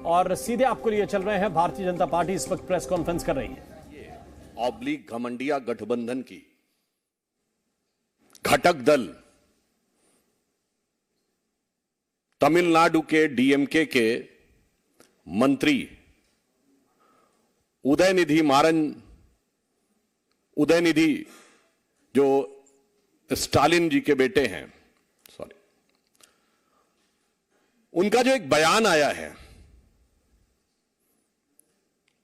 और सीधे आपको लिए चल रहे हैं। भारतीय जनता पार्टी इस वक्त प्रेस कॉन्फ्रेंस कर रही है। ऑब्लिक घमंडिया गठबंधन की घटक दल तमिलनाडु के डीएमके के मंत्री उदयनिधि जो स्टालिन जी के बेटे हैं, उनका जो एक बयान आया है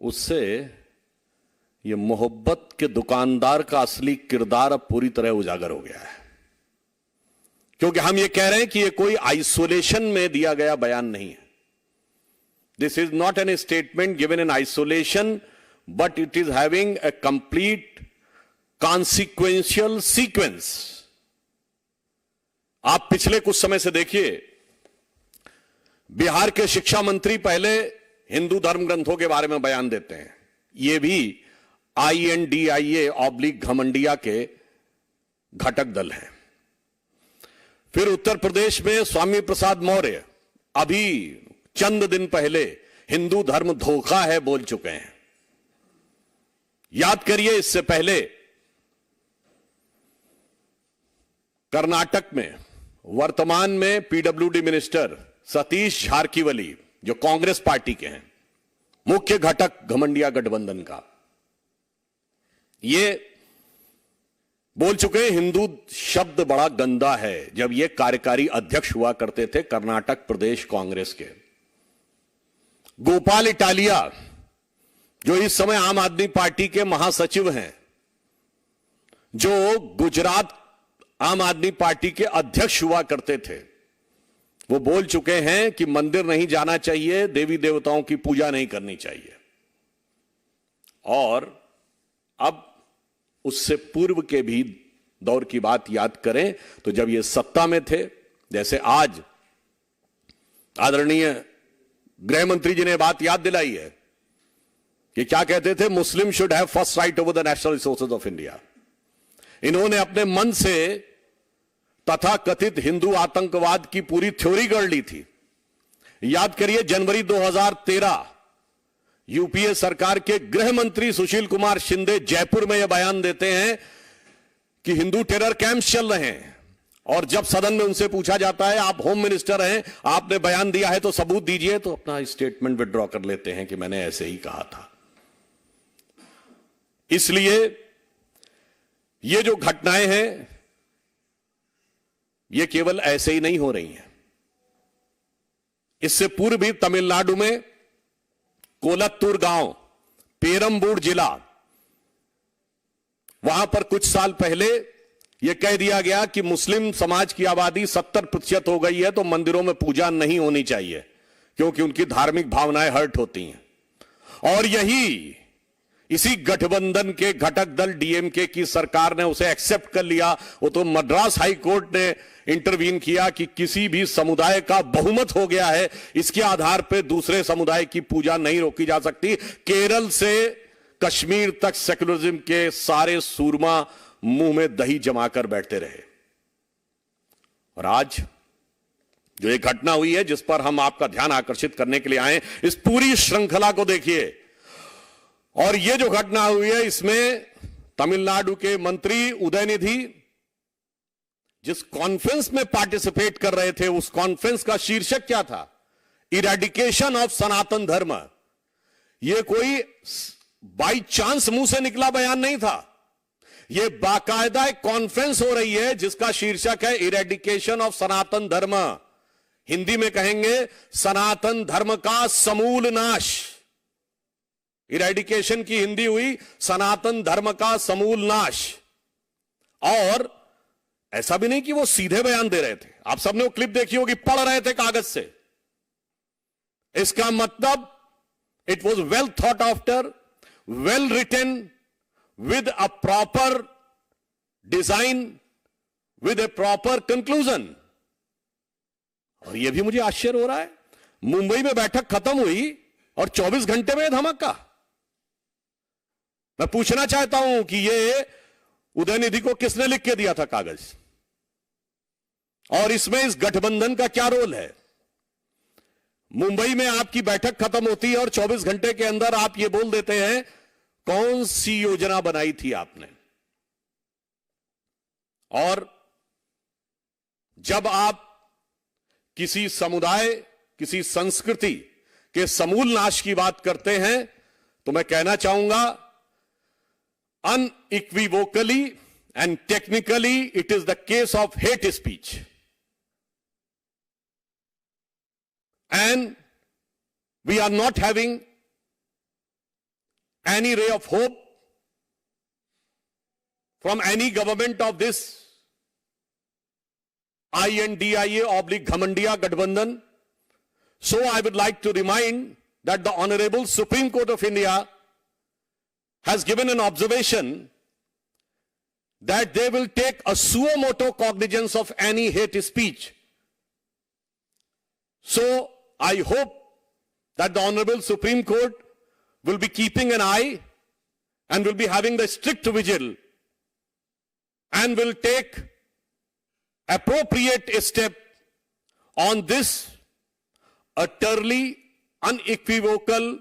उससे ये मोहब्बत के दुकानदार का असली किरदार अब पूरी तरह उजागर हो गया है। क्योंकि हम ये कह रहे हैं कि ये कोई आइसोलेशन में दिया गया बयान नहीं है। This is not an statement given in isolation, but it is having a complete consequential sequence. आप पिछले कुछ समय से देखिए, बिहार के शिक्षा मंत्री पहले हिंदू धर्म ग्रंथों के बारे में बयान देते हैं, ये भी INDIA ऑब्लिक घमंडिया के घटक दल है। फिर उत्तर प्रदेश में स्वामी प्रसाद मौर्य अभी चंद दिन पहले हिंदू धर्म धोखा है बोल चुके हैं। याद करिए, इससे पहले कर्नाटक में वर्तमान में PWD मिनिस्टर सतीश झारकीवली, जो कांग्रेस पार्टी के हैं, मुख्य घटक घमंडिया गठबंधन का, ये बोल चुके हैं हिंदू शब्द बड़ा गंदा है, जब ये कार्यकारी अध्यक्ष हुआ करते थे कर्नाटक प्रदेश कांग्रेस के। गोपाल इटालिया, जो इस समय आम आदमी पार्टी के महासचिव हैं, जो गुजरात आम आदमी पार्टी के अध्यक्ष हुआ करते थे, वो बोल चुके हैं कि मंदिर नहीं जाना चाहिए, देवी देवताओं की पूजा नहीं करनी चाहिए। और अब उससे पूर्व के भी दौर की बात याद करें तो जब ये सत्ता में थे, जैसे आज आदरणीय गृह मंत्री जी ने बात याद दिलाई है कि क्या कहते थे, मुस्लिम should have first right over the national resources of India. इन्होंने अपने मन से तथा कथित हिंदू आतंकवाद की पूरी थ्योरी गढ़ ली थी। याद करिए, जनवरी 2013 यूपीए सरकार के गृह मंत्री सुशील कुमार शिंदे जयपुर में यह बयान देते हैं कि हिंदू टेरर कैंप्स चल रहे हैं, और जब सदन में उनसे पूछा जाता है, आप होम मिनिस्टर हैं, आपने बयान दिया है तो सबूत दीजिए, तो अपना स्टेटमेंट विड्रॉ कर लेते हैं कि मैंने ऐसे ही कहा था। इसलिए ये जो घटनाएं हैं ये केवल ऐसे ही नहीं हो रही हैं। इससे पूर्व भी तमिलनाडु में कोलत्तूर गांव, पेरंबूर जिला, वहां पर कुछ साल पहले यह कह दिया गया कि मुस्लिम समाज की आबादी 70% हो गई है तो मंदिरों में पूजा नहीं होनी चाहिए, क्योंकि उनकी धार्मिक भावनाएं हर्ट होती हैं। और इसी गठबंधन के घटक दल डीएमके की सरकार ने उसे एक्सेप्ट कर लिया। वो तो मद्रास हाई कोर्ट ने इंटरवीन किया कि किसी भी समुदाय का बहुमत हो गया है, इसके आधार पर दूसरे समुदाय की पूजा नहीं रोकी जा सकती। केरल से कश्मीर तक सेकुलरिज्म के सारे सूरमा मुंह में दही जमाकर बैठते रहे। और आज जो एक घटना हुई है जिस पर हम आपका ध्यान आकर्षित करने के लिए आए, इस पूरी श्रृंखला को देखिए। और ये जो घटना हुई है, इसमें तमिलनाडु के मंत्री उदयनिधि जिस कॉन्फ्रेंस में पार्टिसिपेट कर रहे थे, उस कॉन्फ्रेंस का शीर्षक क्या था? इरेडिकेशन ऑफ सनातन धर्म। यह कोई बाई चांस मुंह से निकला बयान नहीं था, यह बाकायदा एक कॉन्फ्रेंस हो रही है जिसका शीर्षक है इरेडिकेशन ऑफ सनातन धर्म। हिंदी में कहेंगे सनातन धर्म का समूल नाश। इरेडिकेशन की हिंदी हुई सनातन धर्म का समूल नाश। और ऐसा भी नहीं कि वो सीधे बयान दे रहे थे, आप सबने वो क्लिप देखी होगी, पढ़ रहे थे कागज से। इसका मतलब it was well thought after, well written, with a proper design, with a proper conclusion. और यह भी मुझे आश्चर्य हो रहा है, मुंबई में बैठक खत्म हुई और 24 घंटे में धमाका। मैं पूछना चाहता हूं कि ये उदयनिधि को किसने लिख के दिया था कागज, और इसमें इस गठबंधन का क्या रोल है? मुंबई में आपकी बैठक खत्म होती है और 24 घंटे के अंदर आप ये बोल देते हैं कौन सी योजना बनाई थी आपने। और जब आप किसी समुदाय, किसी संस्कृति के समूल नाश की बात करते हैं तो मैं कहना चाहूंगा unequivocally and technically it is the case of hate speech, and we are not having any ray of hope from any government of this INDIA/Ghamandiya Gathbandhan. So I would like to remind that the Honorable Supreme Court of India has given an observation that they will take a suo motu cognizance of any hate speech. So I hope that the Honorable Supreme Court will be keeping an eye and will be having the strict vigil and will take appropriate step on this utterly unequivocal,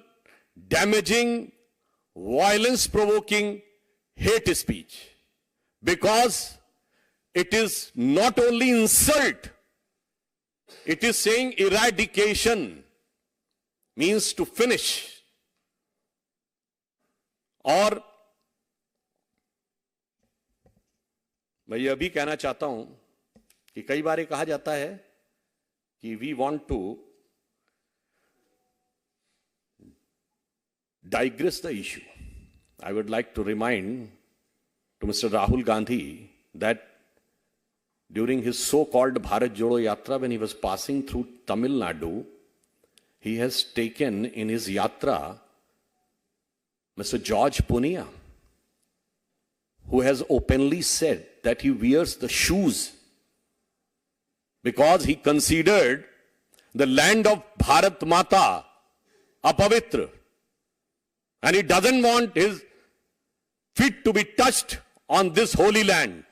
damaging, violence-provoking hate speech, because it is not only insult, it is saying eradication, means to finish. और मैं ये अभी कहना चाहता हूं कि कई बार कहा जाता है कि we want to digress the issue. I would like to remind to Mr. Rahul Gandhi that during his so-called Bharat Jodo Yatra, when he was passing through Tamil Nadu, he has taken in his yatra Mr. George Punia, who has openly said that he wears the shoes because he considered the land of Bharat Mata apavitra, and he doesn't want his feet to be touched on this holy land.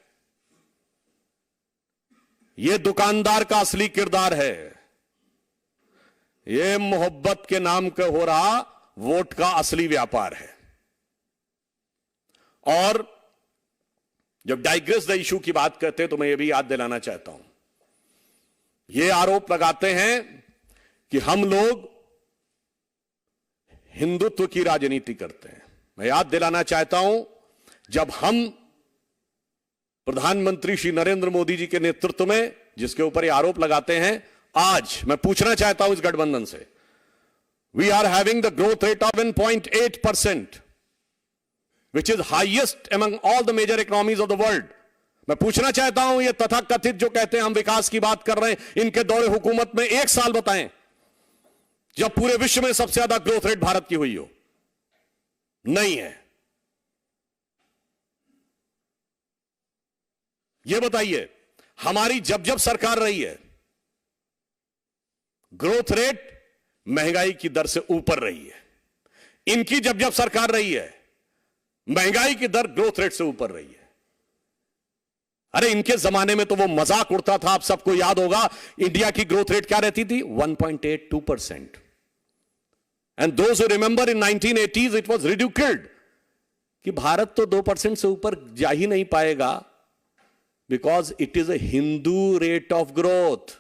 ये दुकानदार का असली किरदार है। ये मोहब्बत के नाम का हो रहा वोट का असली व्यापार है। और जब डाइग्रेस द इशू की बात करते हैं तो मैं ये भी याद दिलाना चाहता हूं, ये आरोप लगाते हैं कि हम लोग हिंदुत्व की राजनीति करते हैं। मैं याद दिलाना चाहता हूं, जब हम प्रधानमंत्री श्री नरेंद्र मोदी जी के नेतृत्व में जिसके ऊपर ये आरोप लगाते हैं, आज मैं पूछना चाहता हूं इस गठबंधन से, we are having the growth rate of 1.8%, which is highest among all the major economies of the world. मैं पूछना चाहता हूं, ये तथाकथित जो कहते हैं हम विकास की बात कर रहे हैं, इनके दौरे हुकूमत में एक साल बताएं जब पूरे विश्व में सबसे ज्यादा ग्रोथ रेट भारत की हुई हो। नहीं है। ये बताइए, हमारी जब जब सरकार रही है, ग्रोथ रेट महंगाई की दर से ऊपर रही है। इनकी जब जब सरकार रही है, महंगाई की दर ग्रोथ रेट से ऊपर रही है। अरे इनके जमाने में तो वो मजाक उड़ता था, आप सबको याद होगा, इंडिया की ग्रोथ रेट क्या रहती थी? 1.82%. And those who remember in 1980s it was reduced कि भारत तो 2% से ऊपर जा ही नहीं पाएगा, because it is a Hindu rate of growth.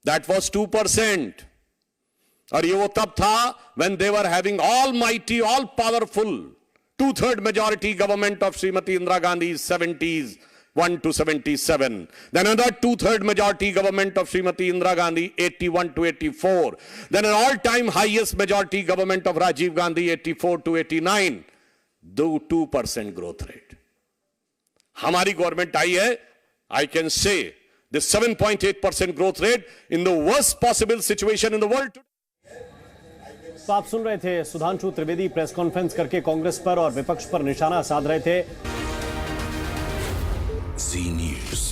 That was 2%. और ये वो तब था when they were having almighty, all powerful 2/3 majority government of Srimati Indira Gandhi's 70s 1 to 77. Then another 2/3 majority government of Srimati Indira Gandhi 81 to 84. Then an all-time highest majority government of Rajiv Gandhi 84 to 89. 2% growth rate. हमारी government आई है, I can say this 7.8% growth rate in the worst possible situation in the world today. तो आप सुन रहे थे Sudhanshu Trivedi press conference करके कांग्रेस पर और विपक्ष पर निशाना साध रहे थे। जी न्यूज़।